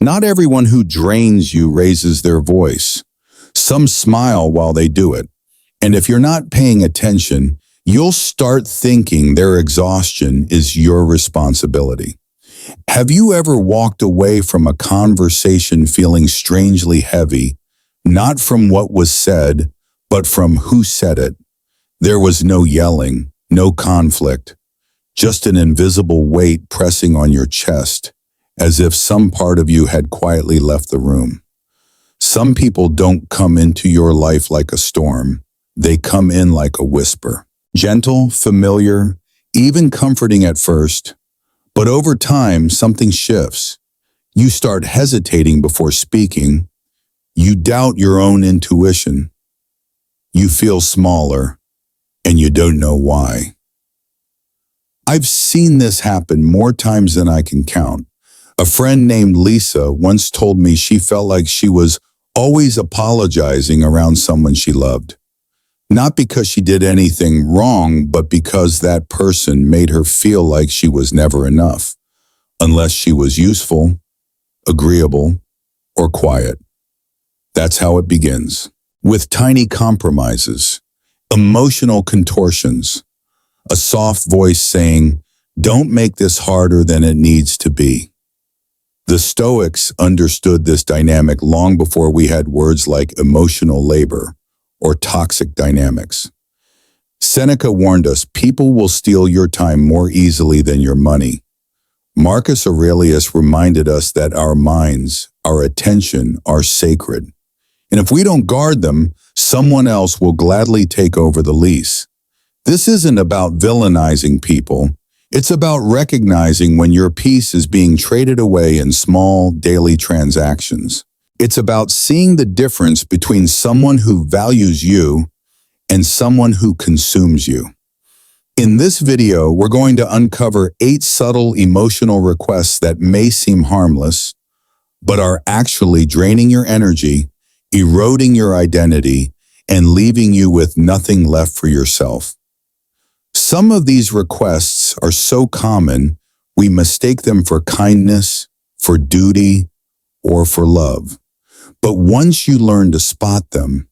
Not everyone who drains you raises their voice. Some smile while they do it. And if you're not paying attention, you'll start thinking their exhaustion is your responsibility. Have you ever walked away from a conversation feeling strangely heavy, not from what was said, but from who said it? There was no yelling, no conflict, just an invisible weight pressing on your chest, as if some part of you had quietly left the room. Some people don't come into your life like a storm. They come in like a whisper. Gentle, familiar, even comforting at first. But over time, something shifts. You start hesitating before speaking. You doubt your own intuition. You feel smaller, and you don't know why. I've seen this happen more times than I can count. A friend named Lisa once told me she felt like she was always apologizing around someone she loved. Not because she did anything wrong, but because that person made her feel like she was never enough, unless she was useful, agreeable, or quiet. That's how it begins, with tiny compromises, emotional contortions, a soft voice saying, "Don't make this harder than it needs to be." The Stoics understood this dynamic long before we had words like emotional labor or toxic dynamics. Seneca warned us, people will steal your time more easily than your money. Marcus Aurelius reminded us that our minds, our attention, are sacred. And if we don't guard them, someone else will gladly take over the lease. This isn't about villainizing people. It's about recognizing when your peace is being traded away in small, daily transactions. It's about seeing the difference between someone who values you and someone who consumes you. In this video, we're going to uncover 8 subtle emotional requests that may seem harmless, but are actually draining your energy, eroding your identity, and leaving you with nothing left for yourself. Some of these requests are so common, we mistake them for kindness, for duty, or for love. But once you learn to spot them,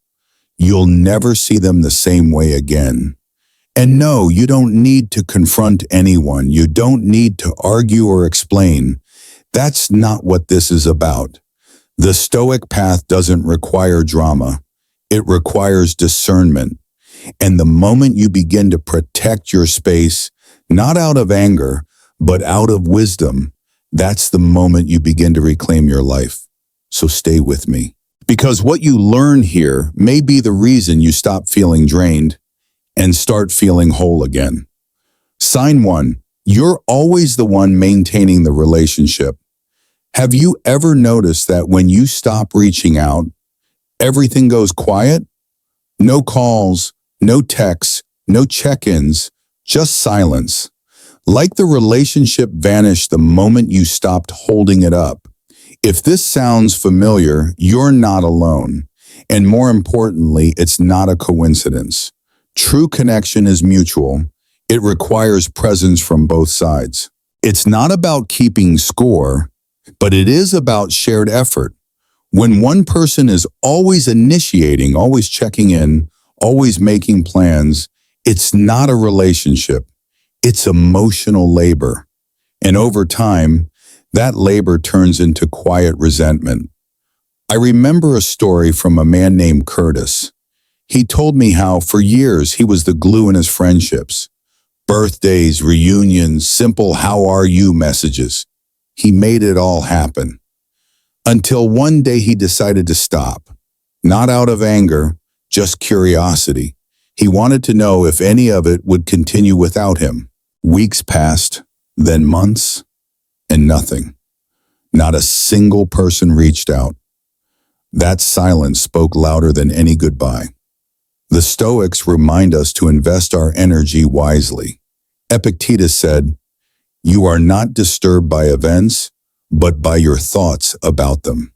you'll never see them the same way again. And no, you don't need to confront anyone. You don't need to argue or explain. That's not what this is about. The Stoic path doesn't require drama. It requires discernment. And the moment you begin to protect your space, not out of anger, but out of wisdom, that's the moment you begin to reclaim your life. So stay with me. Because what you learn here may be the reason you stop feeling drained and start feeling whole again. Sign 1. You're always the one maintaining the relationship. Have you ever noticed that when you stop reaching out, everything goes quiet? No calls, no texts, no check-ins, just silence. Like the relationship vanished the moment you stopped holding it up. If this sounds familiar, you're not alone. And more importantly, it's not a coincidence. True connection is mutual. It requires presence from both sides. It's not about keeping score, but it is about shared effort. When one person is always initiating, always checking in, always making plans, it's not a relationship. It's emotional labor. And over time, that labor turns into quiet resentment. I remember a story from a man named Curtis. He told me how, for years, he was the glue in his friendships. Birthdays, reunions, simple "how are you" messages. He made it all happen. Until one day he decided to stop. Not out of anger, just curiosity. He wanted to know if any of it would continue without him. Weeks passed, then months, and nothing. Not a single person reached out. That silence spoke louder than any goodbye. The Stoics remind us to invest our energy wisely. Epictetus said, "You are not disturbed by events, but by your thoughts about them."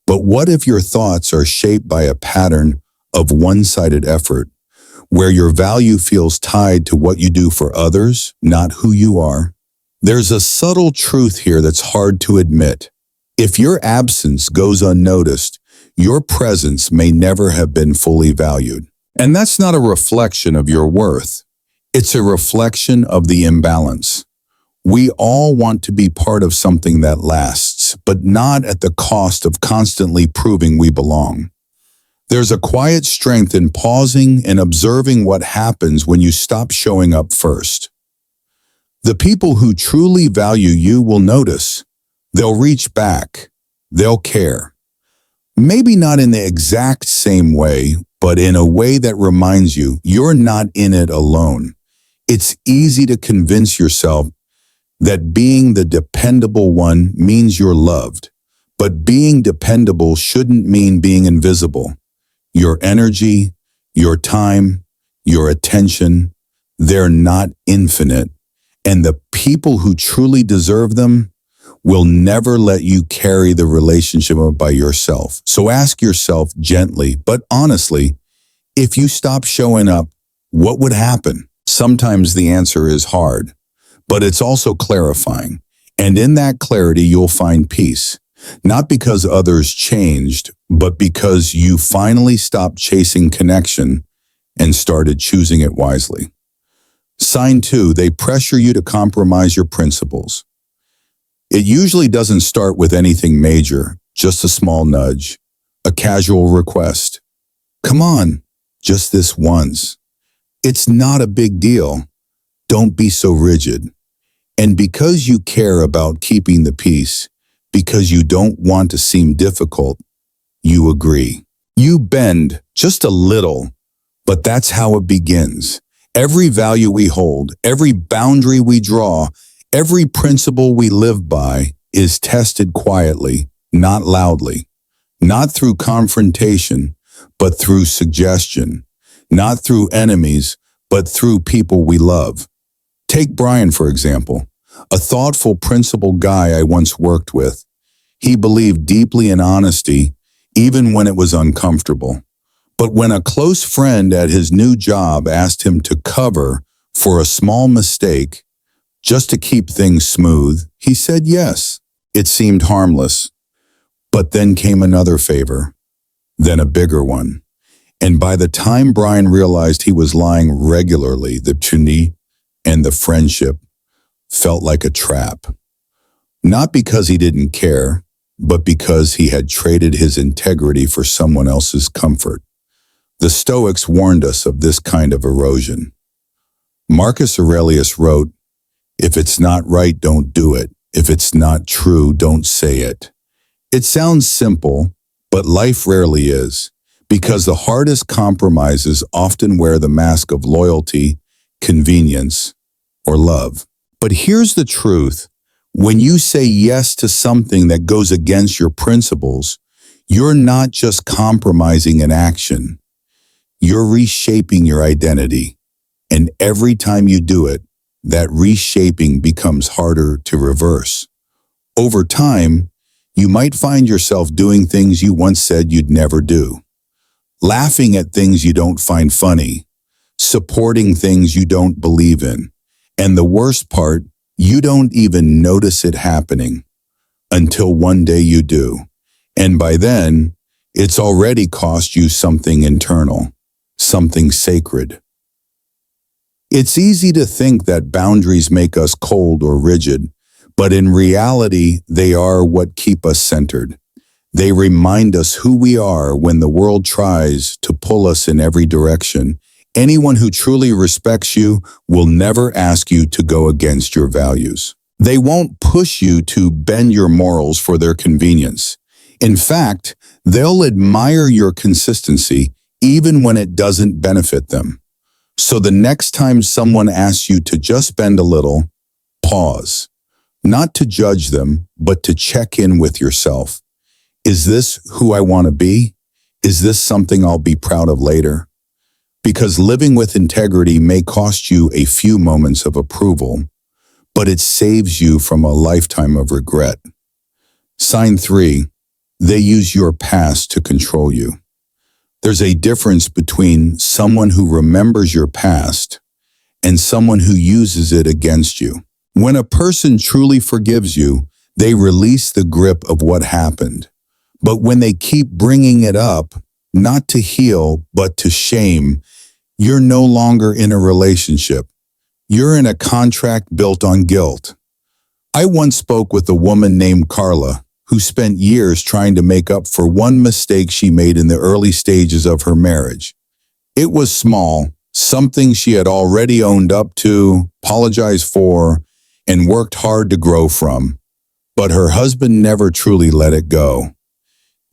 But what if your thoughts are shaped by a pattern of one-sided effort, where your value feels tied to what you do for others, not who you are? There's a subtle truth here that's hard to admit. If your absence goes unnoticed, your presence may never have been fully valued. And that's not a reflection of your worth. It's a reflection of the imbalance. We all want to be part of something that lasts, but not at the cost of constantly proving we belong. There's a quiet strength in pausing and observing what happens when you stop showing up first. The people who truly value you will notice. They'll reach back. They'll care. Maybe not in the exact same way, but in a way that reminds you you're not in it alone. It's easy to convince yourself that being the dependable one means you're loved, but being dependable shouldn't mean being invisible. Your energy, your time, your attention, they're not infinite, and the people who truly deserve them will never let you carry the relationship by yourself. So ask yourself gently, but honestly, if you stop showing up, what would happen? Sometimes the answer is hard, but it's also clarifying. And in that clarity, you'll find peace. Not because others changed, but because you finally stopped chasing connection and started choosing it wisely. Sign 2, they pressure you to compromise your principles. It usually doesn't start with anything major, just a small nudge, a casual request. Come on, just this once. It's not a big deal. Don't be so rigid. And because you care about keeping the peace, because you don't want to seem difficult, you agree. You bend just a little, but that's how it begins. Every value we hold, every boundary we draw, every principle we live by is tested quietly, not loudly, not through confrontation, but through suggestion, not through enemies, but through people we love. Take Brian, for example, a thoughtful, principled guy I once worked with. He believed deeply in honesty, even when it was uncomfortable. But when a close friend at his new job asked him to cover for a small mistake, just to keep things smooth, he said yes. It seemed harmless. But then came another favor, then a bigger one. And by the time Brian realized he was lying regularly, the opportunity and the friendship felt like a trap. Not because he didn't care, but because he had traded his integrity for someone else's comfort. The Stoics warned us of this kind of erosion. Marcus Aurelius wrote, "If it's not right, don't do it. If it's not true, don't say it." It sounds simple, but life rarely is, because the hardest compromises often wear the mask of loyalty, convenience, or love. But here's the truth. When you say yes to something that goes against your principles, you're not just compromising in action. You're reshaping your identity. And every time you do it, that reshaping becomes harder to reverse. Over time, you might find yourself doing things you once said you'd never do, laughing at things you don't find funny, supporting things you don't believe in. And the worst part, you don't even notice it happening until one day you do. And by then, it's already cost you something internal, something sacred. It's easy to think that boundaries make us cold or rigid, but in reality, they are what keep us centered. They remind us who we are when the world tries to pull us in every direction. Anyone who truly respects you will never ask you to go against your values. They won't push you to bend your morals for their convenience. In fact, they'll admire your consistency even when it doesn't benefit them. So the next time someone asks you to just bend a little, pause. Not to judge them, but to check in with yourself. Is this who I want to be? Is this something I'll be proud of later? Because living with integrity may cost you a few moments of approval, but it saves you from a lifetime of regret. Sign 3, they use your past to control you. There's a difference between someone who remembers your past and someone who uses it against you. When a person truly forgives you, They release the grip of what happened. But when they keep bringing it up, not to heal, but to shame, you're no longer in a relationship. You're in a contract built on guilt. I once spoke with a woman named Carla, who spent years trying to make up for one mistake she made in the early stages of her marriage. It was small, something she had already owned up to, apologized for, and worked hard to grow from. But her husband never truly let it go.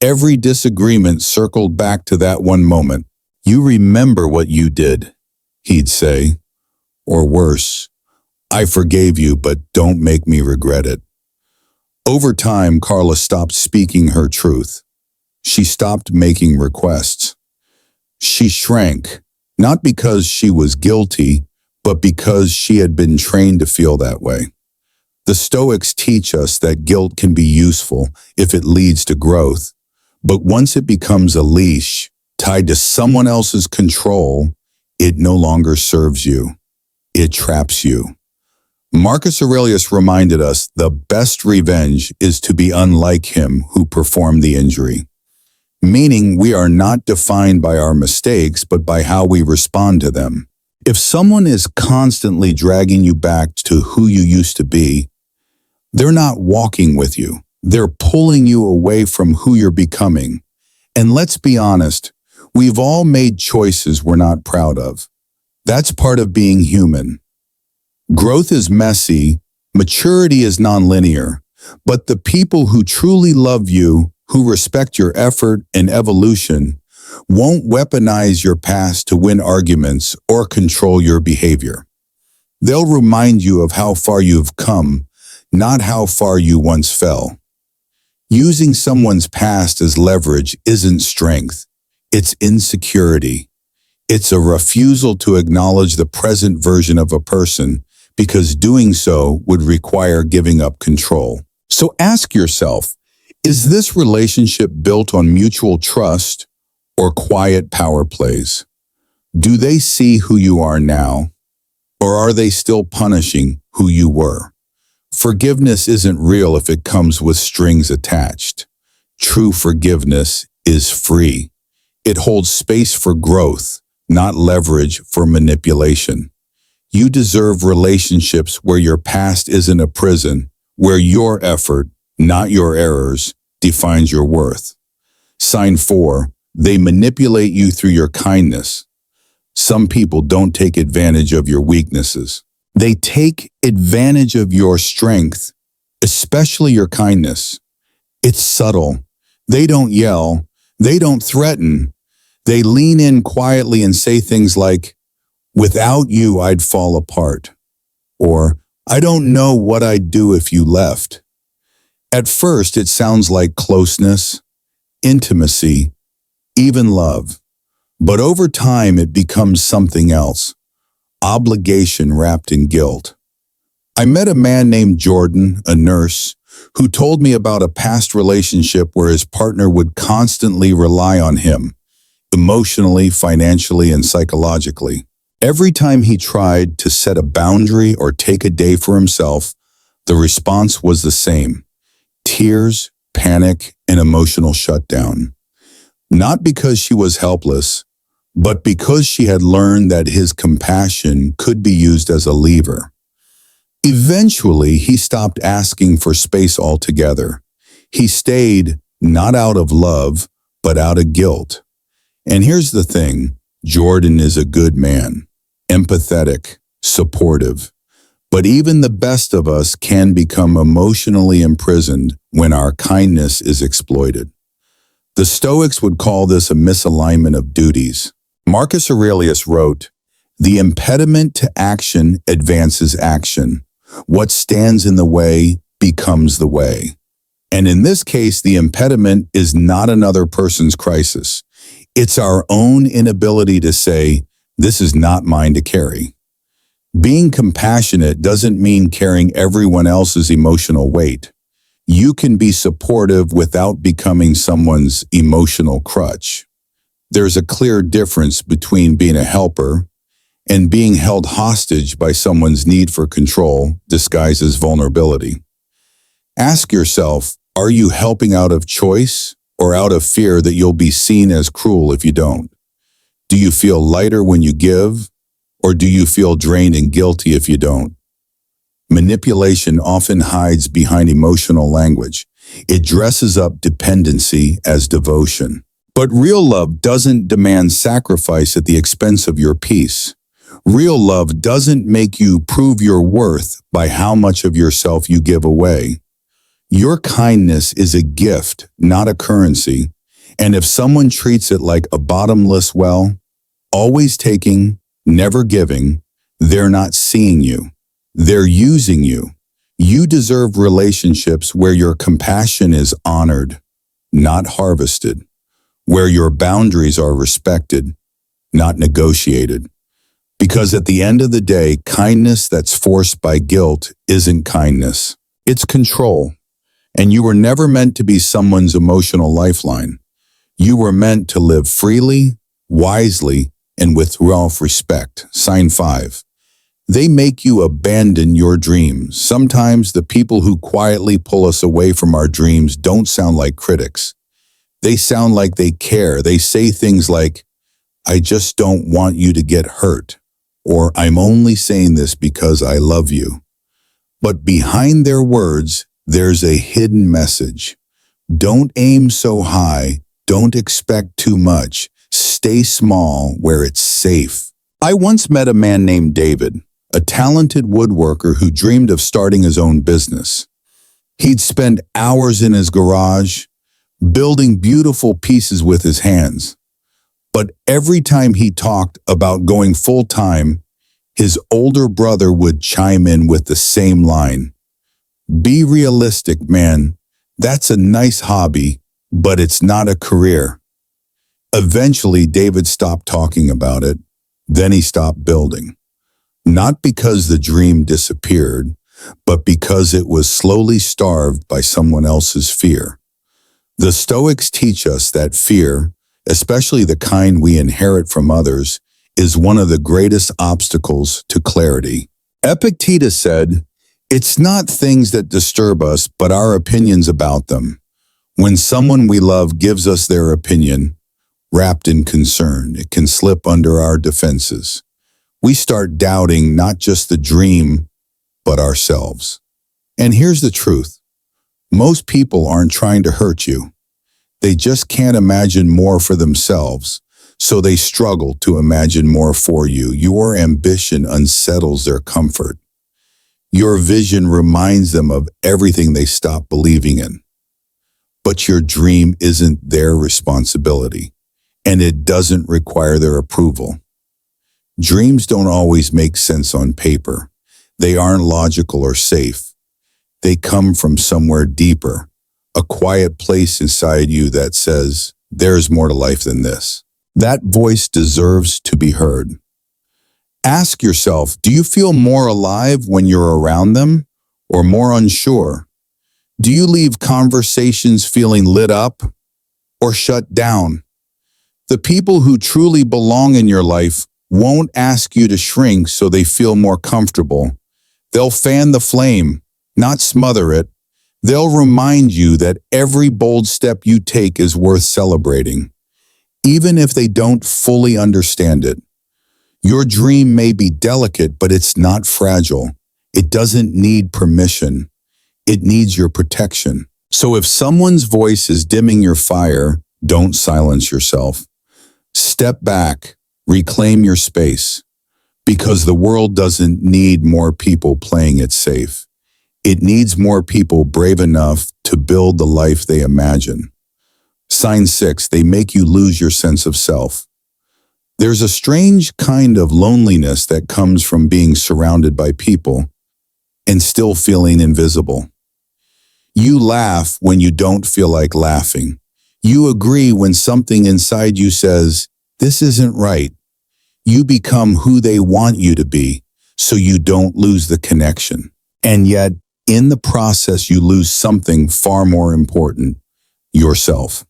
Every disagreement circled back to that one moment. "You remember what you did," he'd say. Or worse, "I forgave you, but don't make me regret it." Over time, Carla stopped speaking her truth. She stopped making requests. She shrank, not because she was guilty, but because she had been trained to feel that way. The Stoics teach us that guilt can be useful if it leads to growth, but once it becomes a leash tied to someone else's control, it no longer serves you. It traps you. Marcus Aurelius reminded us the best revenge is to be unlike him who performed the injury, meaning we are not defined by our mistakes but by how we respond to them. If someone is constantly dragging you back to who you used to be, they're not walking with you. They're pulling you away from who you're becoming. And let's be honest, we've all made choices we're not proud of. That's part of being human. Growth is messy, maturity is nonlinear, but the people who truly love you, who respect your effort and evolution, won't weaponize your past to win arguments or control your behavior. They'll remind you of how far you've come, not how far you once fell. Using someone's past as leverage isn't strength, it's insecurity. It's a refusal to acknowledge the present version of a person because doing so would require giving up control. So ask yourself, is this relationship built on mutual trust or quiet power plays? Do they see who you are now, or are they still punishing who you were? Forgiveness isn't real if it comes with strings attached. True forgiveness is free. It holds space for growth, not leverage for manipulation. You deserve relationships where your past isn't a prison, where your effort, not your errors, defines your worth. Sign 4. They manipulate you through your kindness. Some people don't take advantage of your weaknesses. They take advantage of your strength, especially your kindness. It's subtle. They don't yell. They don't threaten. They lean in quietly and say things like, "Without you, I'd fall apart." Or, "I don't know what I'd do if you left." At first, it sounds like closeness, intimacy, even love. But over time, it becomes something else. Obligation wrapped in guilt. I met a man named Jordan, a nurse, who told me about a past relationship where his partner would constantly rely on him, emotionally, financially, and psychologically. Every time he tried to set a boundary or take a day for himself, the response was the same: tears, panic, and emotional shutdown. Not because she was helpless, but because she had learned that his compassion could be used as a lever. Eventually, he stopped asking for space altogether. He stayed, not out of love, but out of guilt. And here's the thing, Jordan is a good man, empathetic, supportive. But even the best of us can become emotionally imprisoned when our kindness is exploited. The Stoics would call this a misalignment of duties. Marcus Aurelius wrote, "The impediment to action advances action. What stands in the way becomes the way." And in this case, the impediment is not another person's crisis. It's our own inability to say, "This is not mine to carry." Being compassionate doesn't mean carrying everyone else's emotional weight. You can be supportive without becoming someone's emotional crutch. There's a clear difference between being a helper and being held hostage by someone's need for control disguised as vulnerability. Ask yourself, are you helping out of choice or out of fear that you'll be seen as cruel if you don't? Do you feel lighter when you give, or do you feel drained and guilty if you don't? Manipulation often hides behind emotional language. It dresses up dependency as devotion. But real love doesn't demand sacrifice at the expense of your peace. Real love doesn't make you prove your worth by how much of yourself you give away. Your kindness is a gift, not a currency. And if someone treats it like a bottomless well, always taking, never giving, they're not seeing you. They're using you. You deserve relationships where your compassion is honored, not harvested, where your boundaries are respected, not negotiated. Because at the end of the day, kindness that's forced by guilt isn't kindness. It's control. And you were never meant to be someone's emotional lifeline. You were meant to live freely, wisely, and with self-respect. Sign 5. They make you abandon your dreams. Sometimes the people who quietly pull us away from our dreams don't sound like critics. They sound like they care. They say things like, I just don't want you to get hurt, or I'm only saying this because I love you. But behind their words, there's a hidden message. Don't aim so high. Don't expect too much. Stay small where it's safe. I once met a man named David, a talented woodworker who dreamed of starting his own business. He'd spend hours in his garage, building beautiful pieces with his hands. But every time he talked about going full-time, his older brother would chime in with the same line. Be realistic, man. That's a nice hobby, but it's not a career. Eventually, David stopped talking about it. Then he stopped building. Not because the dream disappeared, but because it was slowly starved by someone else's fear. The Stoics teach us that fear, especially the kind we inherit from others, is one of the greatest obstacles to clarity. Epictetus said, it's not things that disturb us, but our opinions about them. When someone we love gives us their opinion, wrapped in concern, it can slip under our defenses. We start doubting not just the dream, but ourselves. And here's the truth. Most people aren't trying to hurt you. They just can't imagine more for themselves, so they struggle to imagine more for you. Your ambition unsettles their comfort. Your vision reminds them of everything they stopped believing in. But your dream isn't their responsibility, and it doesn't require their approval. Dreams don't always make sense on paper. They aren't logical or safe. They come from somewhere deeper, a quiet place inside you that says, there's more to life than this. That voice deserves to be heard. Ask yourself, do you feel more alive when you're around them, or more unsure? Do you leave conversations feeling lit up or shut down? The people who truly belong in your life won't ask you to shrink so they feel more comfortable. They'll fan the flame, not smother it. They'll remind you that every bold step you take is worth celebrating, even if they don't fully understand it. Your dream may be delicate, but it's not fragile. It doesn't need permission. It needs your protection. So if someone's voice is dimming your fire, don't silence yourself. Step back, reclaim your space, because the world doesn't need more people playing it safe. It needs more people brave enough to build the life they imagine. Sign 6, they make you lose your sense of self. There's a strange kind of loneliness that comes from being surrounded by people and still feeling invisible. You laugh when you don't feel like laughing. You agree when something inside you says, this isn't right. You become who they want you to be, so you don't lose the connection. And yet, in the process, you lose something far more important, yourself.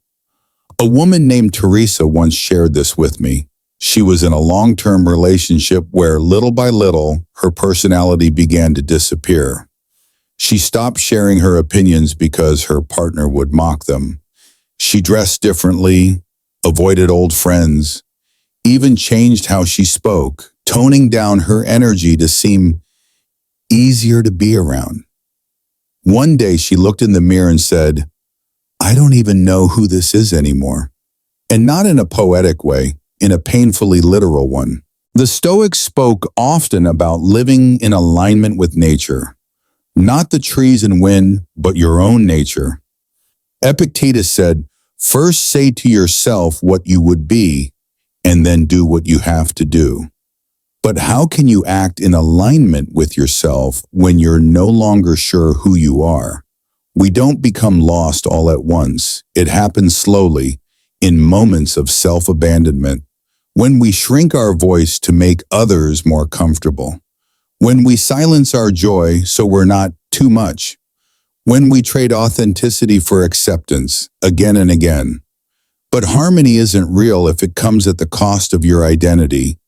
A woman named Teresa once shared this with me. She was in a long-term relationship where, little by little, her personality began to disappear. She stopped sharing her opinions because her partner would mock them. She dressed differently, avoided old friends, even changed how she spoke, toning down her energy to seem easier to be around. One day she looked in the mirror and said, "I don't even know who this is anymore." And not in a poetic way, in a painfully literal one. The Stoics spoke often about living in alignment with nature, not the trees and wind, but your own nature. Epictetus said, "First say to yourself what you would be, and then do what you have to do." But how can you act in alignment with yourself when you're no longer sure who you are? We don't become lost all at once. It happens slowly, in moments of self-abandonment, when we shrink our voice to make others more comfortable, when we silence our joy so we're not too much, when we trade authenticity for acceptance again and again. But harmony isn't real if it comes at the cost of your identity.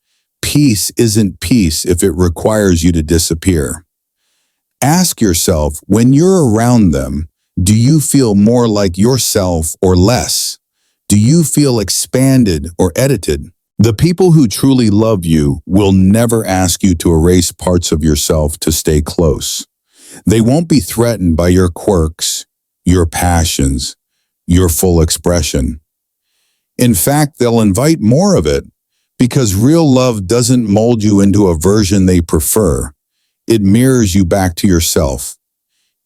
Peace isn't peace if it requires you to disappear. Ask yourself, when you're around them, do you feel more like yourself or less? Do you feel expanded or edited? The people who truly love you will never ask you to erase parts of yourself to stay close. They won't be threatened by your quirks, your passions, your full expression. In fact, they'll invite more of it, because real love doesn't mold you into a version they prefer. It mirrors you back to yourself.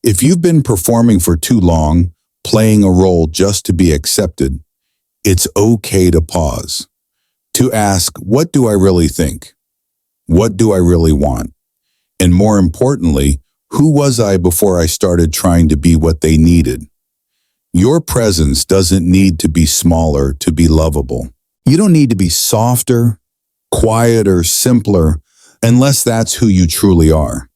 If you've been performing for too long, playing a role just to be accepted, it's okay to pause. To ask, what do I really think? What do I really want? And more importantly, who was I before I started trying to be what they needed? Your presence doesn't need to be smaller to be lovable. You don't need to be softer, quieter, simpler, unless that's who you truly are.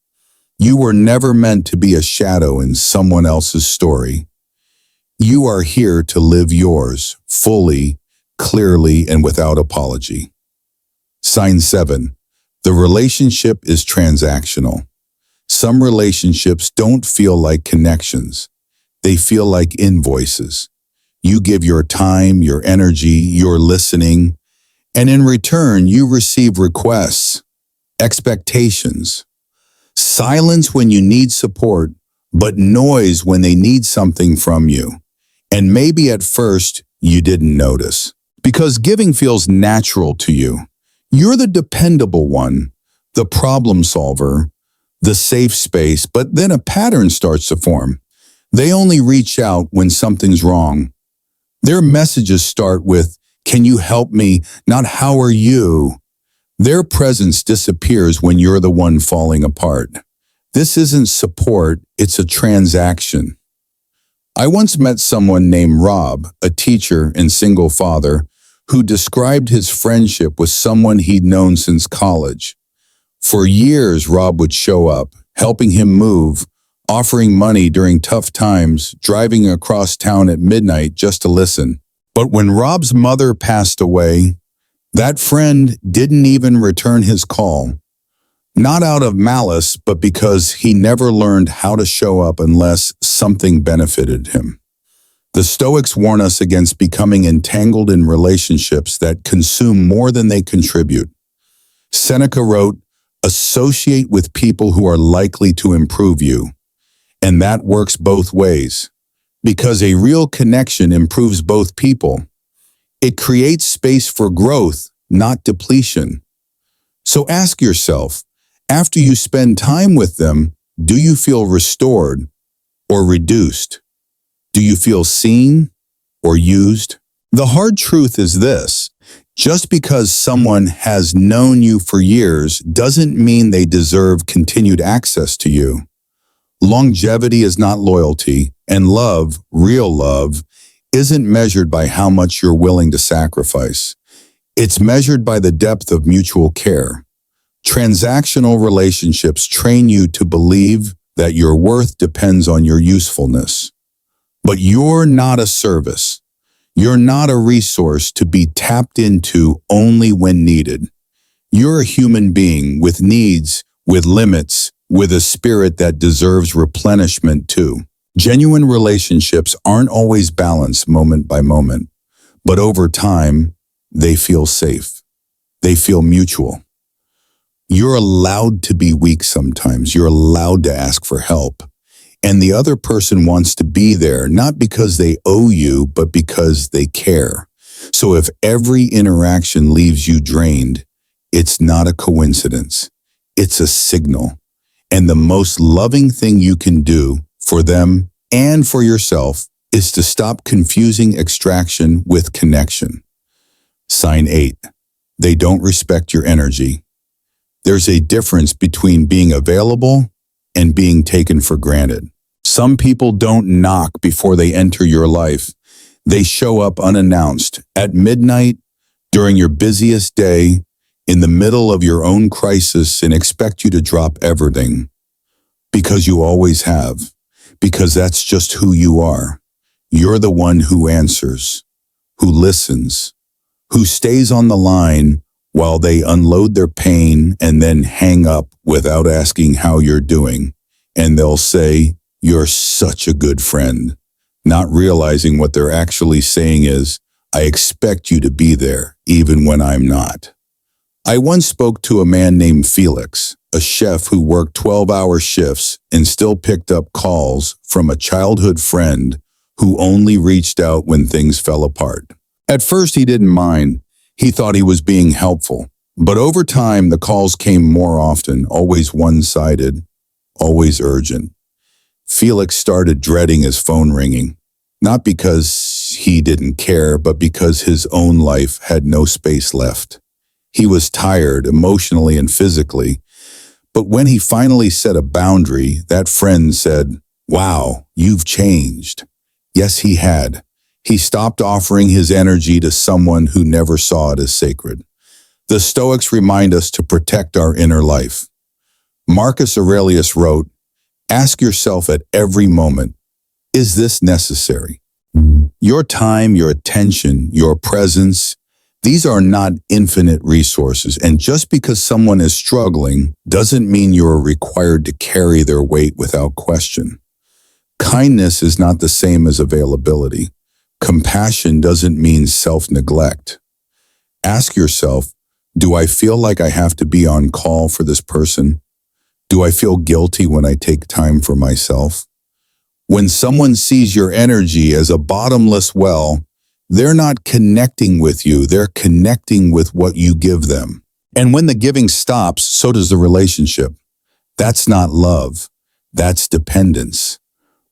You were never meant to be a shadow in someone else's story. You are here to live yours, fully, clearly, and without apology. Sign 7. The relationship is transactional. Some relationships don't feel like connections. They feel like invoices. You give your time, your energy, your listening, and in return, you receive requests, expectations, silence when you need support, but noise when they need something from you. And maybe at first, you didn't notice, because giving feels natural to you. You're the dependable one, the problem solver, the safe space, but then a pattern starts to form. They only reach out when something's wrong. Their messages start with, "Can you help me?" not "How are you?" Their presence disappears when you're the one falling apart. This isn't support, it's a transaction. I once met someone named Rob, a teacher and single father, who described his friendship with someone he'd known since college. For years, Rob would show up, helping him move, offering money during tough times, driving across town at midnight just to listen. But when Rob's mother passed away, that friend didn't even return his call. Not out of malice, but because he never learned how to show up unless something benefited him. The Stoics warn us against becoming entangled in relationships that consume more than they contribute. Seneca wrote, "Associate with people who are likely to improve you." And that works both ways, because a real connection improves both people. It creates space for growth, not depletion. So ask yourself, after you spend time with them, do you feel restored or reduced? Do you feel seen or used? The hard truth is this: just because someone has known you for years doesn't mean they deserve continued access to you. Longevity is not loyalty, and love, real love, isn't measured by how much you're willing to sacrifice. It's measured by the depth of mutual care. Transactional relationships train you to believe that your worth depends on your usefulness. But you're not a service. You're not a resource to be tapped into only when needed. You're a human being with needs, with limits, with a spirit that deserves replenishment too. Genuine relationships aren't always balanced moment by moment, but over time, they feel safe. They feel mutual. You're allowed to be weak sometimes. You're allowed to ask for help. And the other person wants to be there, not because they owe you, but because they care. So if every interaction leaves you drained, it's not a coincidence. It's a signal. And the most loving thing you can do for them and for yourself is to stop confusing extraction with connection. Sign 8. They don't respect your energy. There's a difference between being available and being taken for granted. Some people don't knock before they enter your life. They show up unannounced, at midnight, during your busiest day, in the middle of your own crisis, and expect you to drop everything. Because you always have. Because that's just who you are. You're the one who answers, who listens, who stays on the line while they unload their pain and then hang up without asking how you're doing. And they'll say, "You're such a good friend," not realizing what they're actually saying is, "I expect you to be there, even when I'm not." I once spoke to a man named Felix, a chef who worked 12-hour shifts and still picked up calls from a childhood friend who only reached out when things fell apart. At first, he didn't mind. He thought he was being helpful. But over time, the calls came more often, always one-sided, always urgent. Felix started dreading his phone ringing, not because he didn't care, but because his own life had no space left. He was tired emotionally and physically, but when he finally set a boundary, that friend said, "Wow, you've changed." Yes, he had. He stopped offering his energy to someone who never saw it as sacred. The Stoics remind us to protect our inner life. Marcus Aurelius wrote, "Ask yourself at every moment, is this necessary?" Your time, your attention, your presence, these are not infinite resources, and just because someone is struggling doesn't mean you're required to carry their weight without question. Kindness is not the same as availability. Compassion doesn't mean self-neglect. Ask yourself, do I feel like I have to be on call for this person? Do I feel guilty when I take time for myself? When someone sees your energy as a bottomless well, they're not connecting with you, they're connecting with what you give them. And when the giving stops, so does the relationship. That's not love, that's dependence.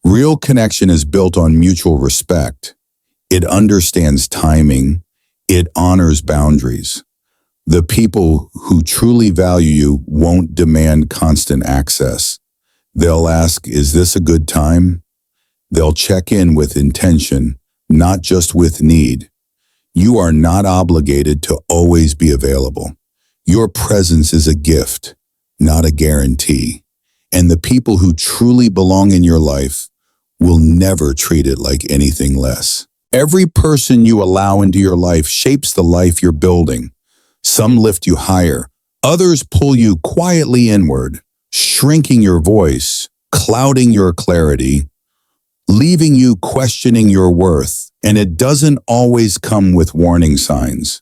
Real connection is built on mutual respect. It understands timing, it honors boundaries. The people who truly value you won't demand constant access. They'll ask, "Is this a good time?" They'll check in with intention, not just with need. You are not obligated to always be available. Your presence is a gift, not a guarantee. And the people who truly belong in your life will never treat it like anything less. Every person you allow into your life shapes the life you're building. Some lift you higher, others pull you quietly inward, shrinking your voice, clouding your clarity, leaving you questioning your worth, and it doesn't always come with warning signs.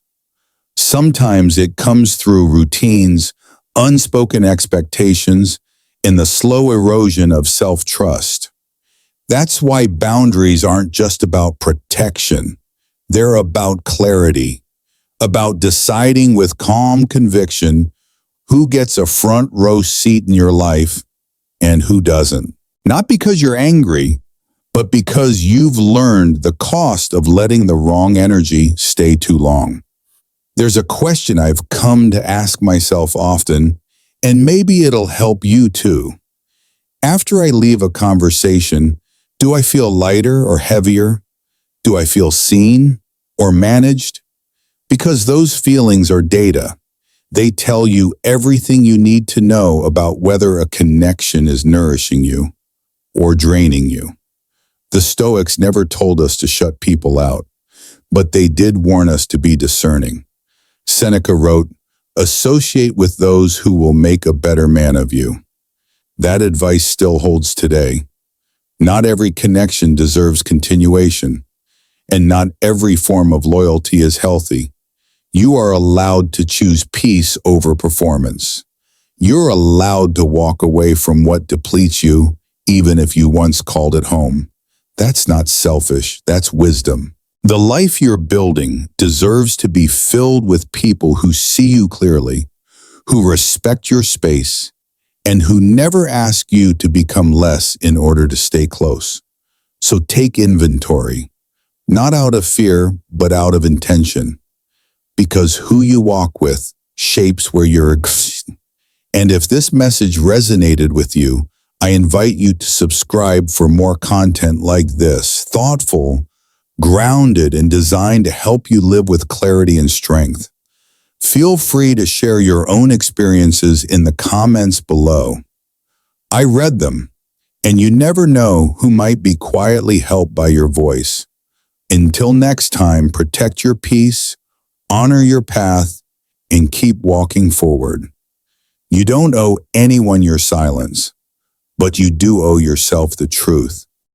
Sometimes it comes through routines, unspoken expectations, and the slow erosion of self-trust. That's why boundaries aren't just about protection. They're about clarity, about deciding with calm conviction who gets a front row seat in your life and who doesn't. Not because you're angry, but because you've learned the cost of letting the wrong energy stay too long. There's a question I've come to ask myself often, and maybe it'll help you too. After I leave a conversation, do I feel lighter or heavier? Do I feel seen or managed? Because those feelings are data. They tell you everything you need to know about whether a connection is nourishing you or draining you. The Stoics never told us to shut people out, but they did warn us to be discerning. Seneca wrote, "Associate with those who will make a better man of you." That advice still holds today. Not every connection deserves continuation, and not every form of loyalty is healthy. You are allowed to choose peace over performance. You're allowed to walk away from what depletes you, even if you once called it home. That's not selfish, that's wisdom. The life you're building deserves to be filled with people who see you clearly, who respect your space, and who never ask you to become less in order to stay close. So take inventory, not out of fear, but out of intention, because who you walk with shapes where you're. And if this message resonated with you, I invite you to subscribe for more content like this, thoughtful, grounded, and designed to help you live with clarity and strength. Feel free to share your own experiences in the comments below. I read them, and you never know who might be quietly helped by your voice. Until next time, protect your peace, honor your path, and keep walking forward. You don't owe anyone your silence, but you do owe yourself the truth.